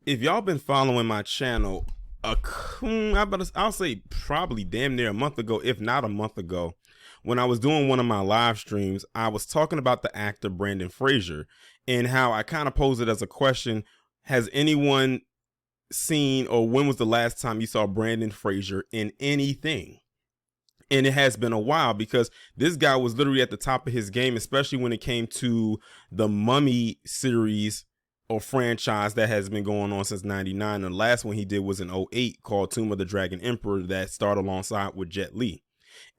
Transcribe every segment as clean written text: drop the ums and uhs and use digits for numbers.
if y'all been following my channel, I'll say probably damn near a month ago, if not a month ago, when I was doing one of my live streams, I was talking about the actor Brendan Fraser and how I kind of posed it as a question. Has anyone seen, or when was the last time you saw Brendan Fraser in anything? And it has been a while, because this guy was literally at the top of his game, especially when it came to the Mummy series or franchise that has been going on since 99. The last one he did was in 08 called Tomb of the Dragon Emperor, that starred alongside with Jet Li.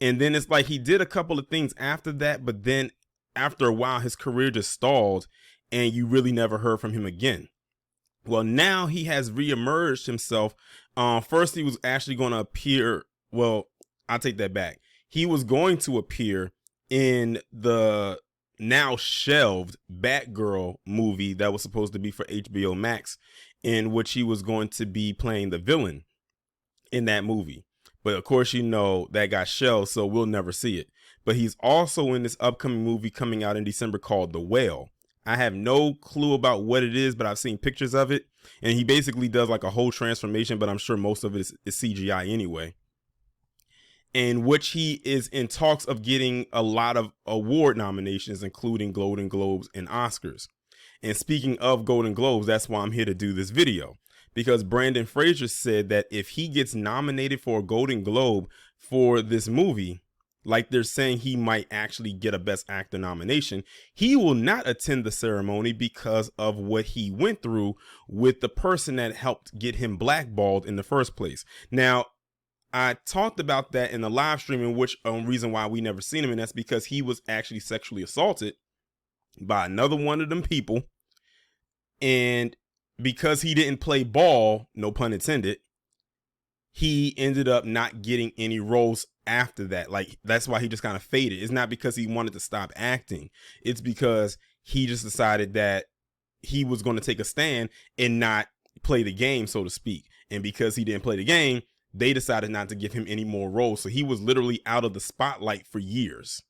And then it's like he did a couple of things after that, but then after a while his career just stalled and you really never heard from him again. Well, now he has reemerged himself. First he was actually going to appear, well, I'll take that back. He was going to appear in the now shelved Batgirl movie that was supposed to be for HBO Max, in which he was going to be playing the villain in that movie. But of course, you know, that got shelved, so we'll never see it. But he's also in this upcoming movie coming out in December called The Whale. I have no clue about what it is, but I've seen pictures of it. And he basically does like a whole transformation, but I'm sure most of it is CGI anyway. In which he is in talks of getting a lot of award nominations, including Golden Globes and Oscars. And speaking of Golden Globes, that's why I'm here to do this video, because Brendan Fraser said that if he gets nominated for a Golden Globe for this movie, like they're saying he might actually get a Best Actor nomination, he will not attend the ceremony because of what he went through with the person that helped get him blackballed in the first place. Now, I talked about that in the live stream, in which reason why we never seen him, and that's because he was actually sexually assaulted by another one of them people. And because he didn't play ball, no pun intended, he ended up not getting any roles after that. Like, that's why he just kind of faded. It's not because he wanted to stop acting. It's because he just decided that he was going to take a stand and not play the game, so to speak. And because he didn't play the game, they decided not to give him any more roles. So he was literally out of the spotlight for years,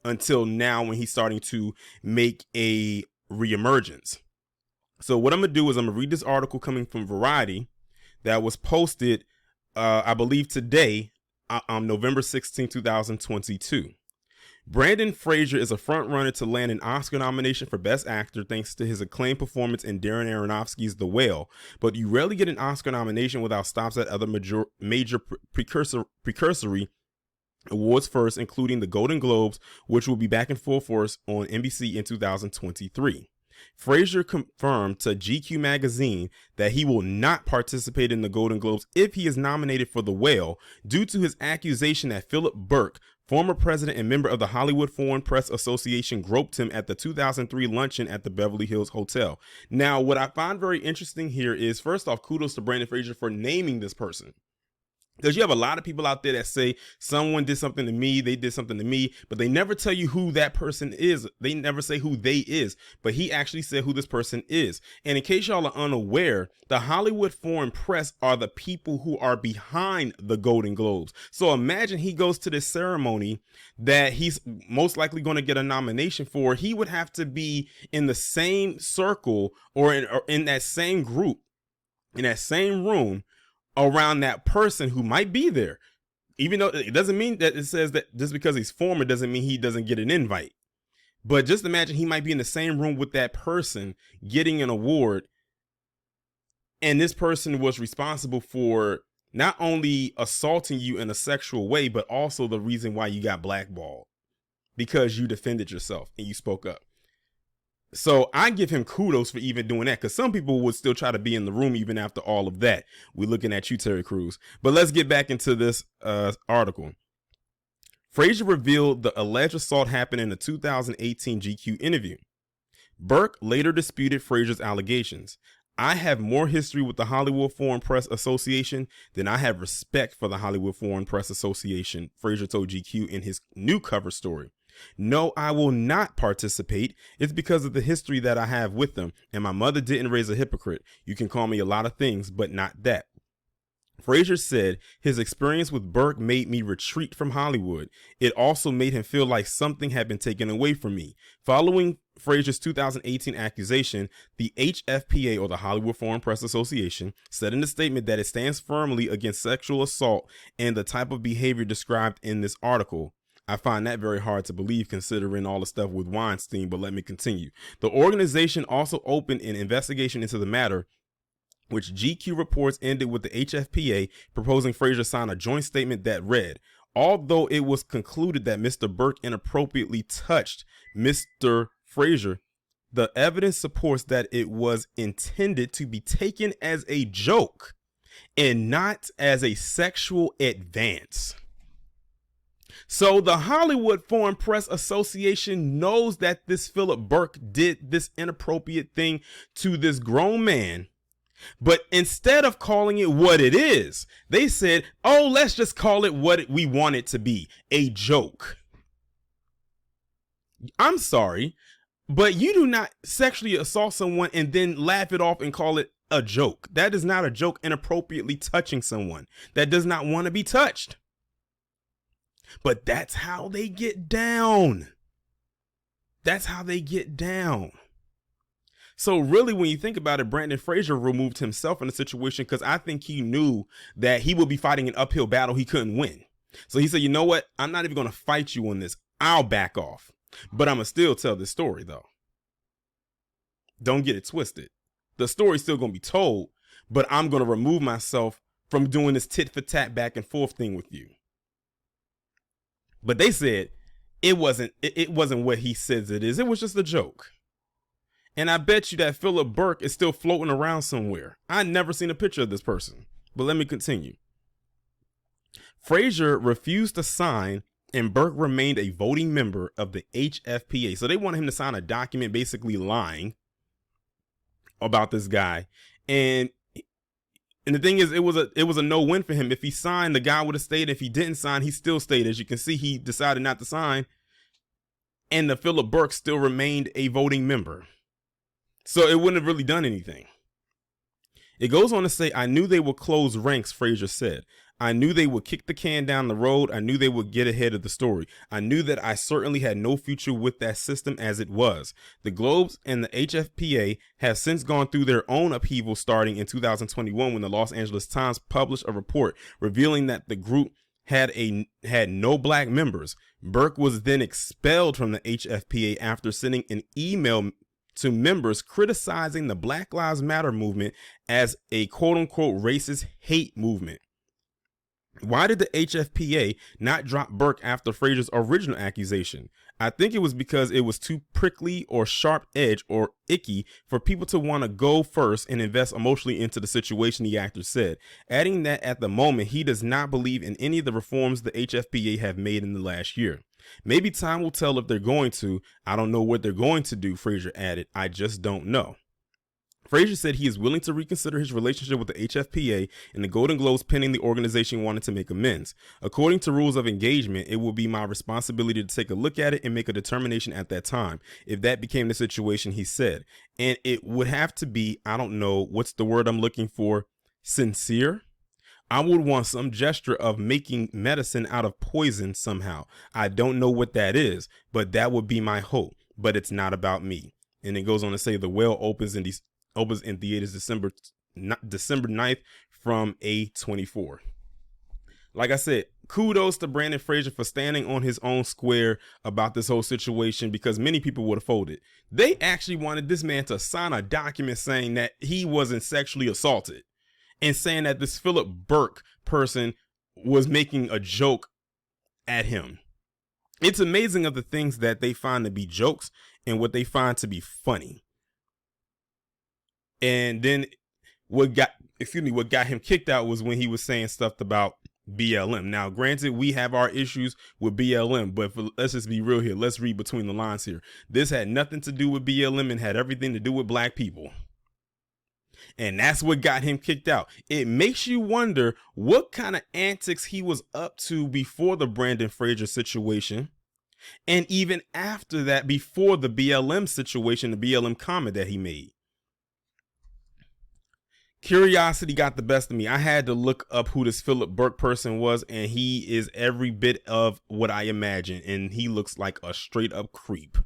until now when he's starting to make a reemergence. So what I'm going to do is I'm going to read this article coming from Variety that was posted, I believe today, on November 16, 2022. Brendan Fraser is a frontrunner to land an Oscar nomination for Best Actor thanks to his acclaimed performance in Darren Aronofsky's The Whale, but you rarely get an Oscar nomination without stops at other major precursory awards first, including the Golden Globes, which will be back in full force on NBC in 2023. Fraser confirmed to GQ magazine that he will not participate in the Golden Globes if he is nominated for The Whale due to his accusation that Philip Burke, former president and member of the Hollywood Foreign Press Association, groped him at the 2003 luncheon at the Beverly Hills Hotel. Now, what I find very interesting here is, first off, kudos to Brendan Fraser for naming this person. Because you have a lot of people out there that say someone did something to me, they did something to me, but they never tell you who that person is. They never say who they is, but he actually said who this person is. And in case y'all are unaware, the Hollywood Foreign Press are the people who are behind the Golden Globes. So imagine he goes to this ceremony that he's most likely going to get a nomination for. He would have to be in the same circle or in that same group, in that same room, around that person who might be there. Even though it doesn't mean that it says that just because he's former doesn't mean he doesn't get an invite. But just imagine he might be in the same room with that person getting an award, and this person was responsible for not only assaulting you in a sexual way, but also the reason why you got blackballed, because you defended yourself and you spoke up. So I give him kudos for even doing that, because some people would still try to be in the room even after all of that. We're looking at you, Terry Crews. But let's get back into this article. Fraser revealed the alleged assault happened in a 2018 GQ interview. Burke later disputed Fraser's allegations. I have more history with the Hollywood Foreign Press Association than I have respect for the Hollywood Foreign Press Association, Fraser told GQ in his new cover story. No, I will not participate. It's because of the history that I have with them, and my mother didn't raise a hypocrite. You can call me a lot of things, but not that. Fraser said his experience with Burke made me retreat from Hollywood. It also made him feel like something had been taken away from me. Following Fraser's 2018 accusation, the HFPA, or the Hollywood Foreign Press Association, said in a statement that it stands firmly against sexual assault and the type of behavior described in this article. I find that very hard to believe considering all the stuff with Weinstein, but let me continue. The organization also opened an investigation into the matter, which GQ reports ended with the HFPA proposing Fraser sign a joint statement that read, although it was concluded that Mr. Burke inappropriately touched Mr. Fraser, the evidence supports that it was intended to be taken as a joke and not as a sexual advance. So the Hollywood Foreign Press Association knows that this Philip Burke did this inappropriate thing to this grown man. But instead of calling it what it is, they said, oh, let's just call it what we want it to be, a joke. I'm sorry, but you do not sexually assault someone and then laugh it off and call it a joke. That is not a joke, inappropriately touching someone that does not want to be touched. But that's how they get down. That's how they get down. So really, when you think about it, Brendan Fraser removed himself in the situation because I think he knew that he would be fighting an uphill battle he couldn't win. So he said, you know what? I'm not even going to fight you on this. I'll back off. But I'm going to still tell this story, though. Don't get it twisted. The story's still going to be told, but I'm going to remove myself from doing this tit for tat back and forth thing with you. But they said it wasn't what he says it is. It was just a joke. And I bet you that Philip Burke is still floating around somewhere. I never seen a picture of this person. But let me continue. Fraser refused to sign, and Burke remained a voting member of the HFPA. So they wanted him to sign a document basically lying about this guy. And the thing is, it was a no-win for him. If he signed, the guy would have stayed. If he didn't sign, he still stayed. As you can see, he decided not to sign. And the Philip Burke still remained a voting member. So it wouldn't have really done anything. It goes on to say, I knew they would close ranks, Fraser said. I knew they would kick the can down the road. I knew they would get ahead of the story. I knew that I certainly had no future with that system as it was. The Globes and the HFPA have since gone through their own upheaval starting in 2021 when the Los Angeles Times published a report revealing that the group had no black members. Burke was then expelled from the HFPA after sending an email to members criticizing the Black Lives Matter movement as a quote-unquote racist hate movement. Why did the HFPA not drop Burke after Fraser's original accusation? I think it was because it was too prickly or sharp edge or icky for people to want to go first and invest emotionally into the situation, the actor said, adding that at the moment he does not believe in any of the reforms the HFPA have made in the last year. Maybe time will tell if they're going to. I don't know what they're going to do, Fraser added. I just don't know. Fraser said he is willing to reconsider his relationship with the HFPA and the Golden Globes pending the organization wanted to make amends. According to rules of engagement, it will be my responsibility to take a look at it and make a determination at that time, if that became the situation, he said. And it would have to be, I don't know, what's the word I'm looking for, sincere? I would want some gesture of making medicine out of poison somehow. I don't know what that is, but that would be my hope. But it's not about me. And it goes on to say the Whale opens in theaters December 9th from A24. Like I said, kudos to Brendan Fraser for standing on his own square about this whole situation, because many people would have folded. They actually wanted this man to sign a document saying that he wasn't sexually assaulted and saying that this Philip Burke person was making a joke at him. It's amazing of the things that they find to be jokes and what they find to be funny. And then what got him kicked out was when he was saying stuff about BLM. Now, granted, we have our issues with BLM, but let's just be real here. Let's read between the lines here. This had nothing to do with BLM and had everything to do with black people. And that's what got him kicked out. It makes you wonder what kind of antics he was up to before the Brendan Fraser situation. And even after that, before the BLM situation, the BLM comment that he made. Curiosity got the best of me. I had to look up who this Philip Burke person was, and he is every bit of what I imagined, and he looks like a straight up creep.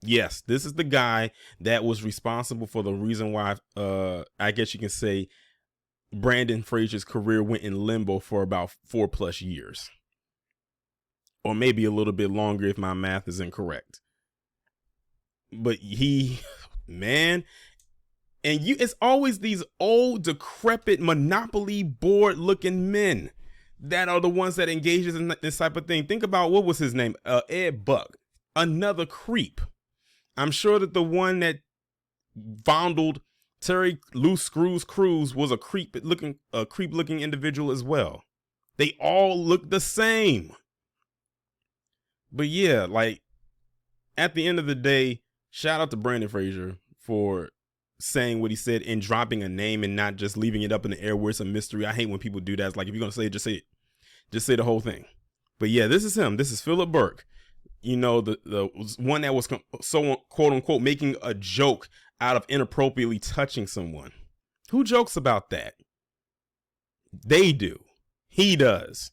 Yes, this is the guy that was responsible for the reason why, I guess you can say, Brendan Fraser's career went in limbo for about 4+ years, or maybe a little bit longer if my math is incorrect. But man, and it's always these old, decrepit, Monopoly board looking men that are the ones that engages in this type of thing. Think about, what was his name? Ed Buck, another creep. I'm sure that the one that fondled Terry Loose Screws Cruz was a creep looking individual as well. They all look the same. But yeah, like, at the end of the day, shout out to Brendan Fraser for saying what he said and dropping a name and not just leaving it up in the air where it's a mystery. I hate when people do that. It's like, if you're gonna say it, just say it. Just say the whole thing. But yeah, this is him. This is Philip Burke. You know, the one that was so quote unquote making a joke out of inappropriately touching someone. Who jokes about that? They do. He does.